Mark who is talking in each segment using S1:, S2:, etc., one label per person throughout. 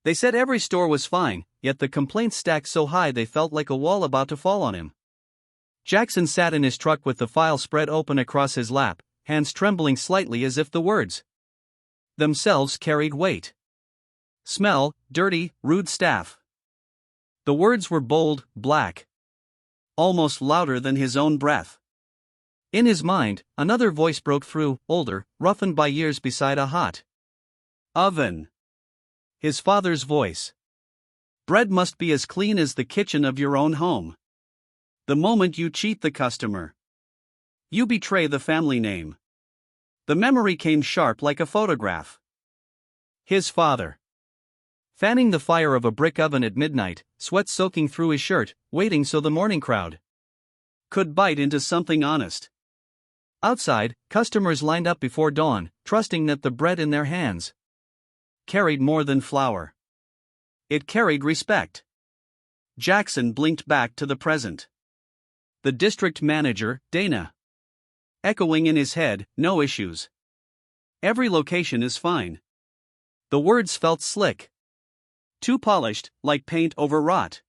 S1: They said every store was fine, yet the complaints stacked so high they felt like a wall about to fall on him. Jackson sat in his truck with the file spread open across his lap, hands trembling slightly as if the words themselves carried weight. Smell, dirty, rude staff. The words were bold, black. Almost louder than his own breath. In his mind, another voice broke through, older, roughened by years beside a hot oven. His father's voice. Bread must be as clean as the kitchen of your own home. The moment you cheat the customer, you betray the family name. The memory came sharp like a photograph. His father. Fanning the fire of a brick oven at midnight, sweat soaking through his shirt, waiting so the morning crowd could bite into something honest. Outside, customers lined up before dawn, trusting that the bread in their hands carried more than flour. It carried respect. Jackson blinked back to the present. The district manager, Dana. Echoing in his head, no issues. Every location is fine. The words felt slick. Too polished, like paint overwrought.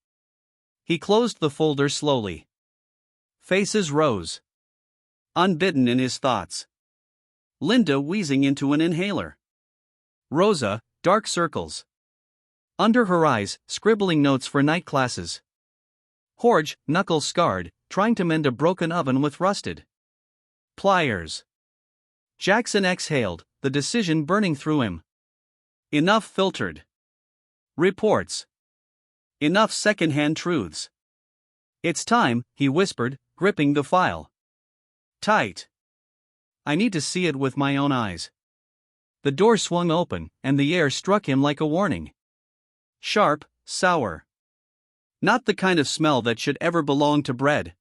S1: He closed the folder slowly. Faces rose. Unbidden in his thoughts. Linda wheezing into an inhaler. Rosa, dark circles. Under her eyes, scribbling notes for night classes. Jorge, knuckles scarred, trying to mend a broken oven with rusted pliers. Jackson exhaled, the decision burning through him. Enough filtered reports. Enough second-hand truths. It's time, he whispered, gripping the file tight. I need to see it with my own eyes. The door swung open, and the air struck him like a warning. Sharp, sour. Not the kind of smell that should ever belong to bread.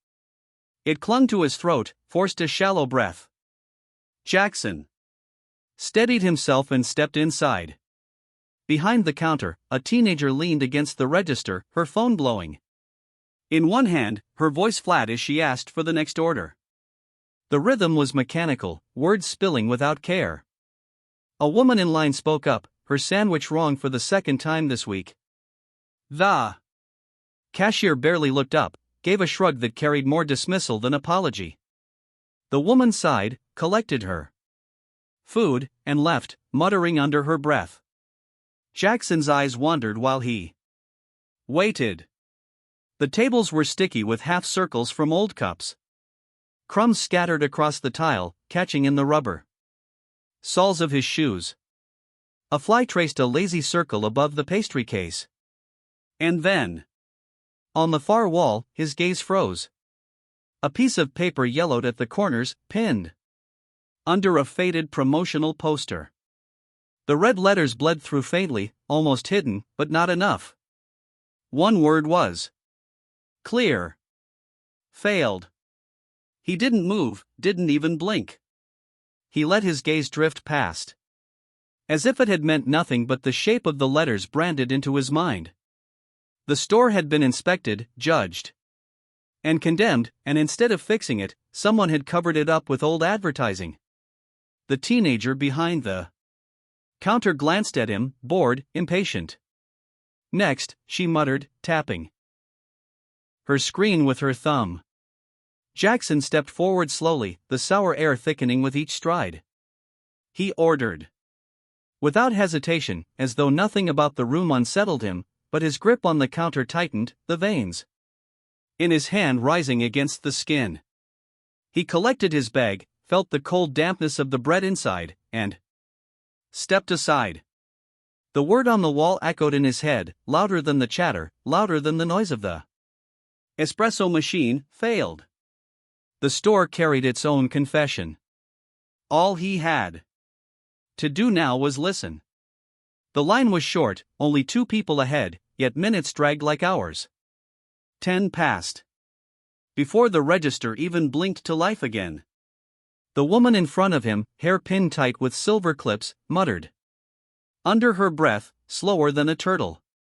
S1: It clung to his throat, forced a shallow breath. Jackson steadied himself and stepped inside. Behind the counter, a teenager leaned against the register, her phone blowing. In one hand, her voice flat as she asked for the next order. The rhythm was mechanical, words spilling without care. A woman in line spoke up, her sandwich wrong for the second time this week. The cashier barely looked up, gave a shrug that carried more dismissal than apology. The woman sighed, collected her food, and left, muttering under her breath. Jackson's eyes wandered while he waited. The tables were sticky with half circles from old cups. Crumbs scattered across the tile, catching in the rubber soles of his shoes. A fly traced a lazy circle above the pastry case. And then, on the far wall, his gaze froze. A piece of paper yellowed at the corners, pinned under a faded promotional poster. The red letters bled through faintly, almost hidden, but not enough. One word was clear. Failed. He didn't move, didn't even blink. He let his gaze drift past. As if it had meant nothing but the shape of the letters branded into his mind. The store had been inspected, judged, and condemned, and instead of fixing it, someone had covered it up with old advertising. The teenager behind the counter glanced at him, bored, impatient. Next, she muttered, tapping her screen with her thumb. Jackson stepped forward slowly, the sour air thickening with each stride. He ordered. Without hesitation, as though nothing about the room unsettled him, but his grip on the counter tightened, the veins in his hand rising against the skin. He collected his bag, felt the cold dampness of the bread inside, and stepped aside. The word on the wall echoed in his head, louder than the chatter, louder than the noise of the espresso machine, failed. The store carried its own confession. All he had to do now was listen. The line was short, only 2 people ahead, yet minutes dragged like hours. 10 passed. Before the register even blinked to life again. The woman in front of him, hair pinned tight with silver clips, muttered under her breath, slower than a turtle.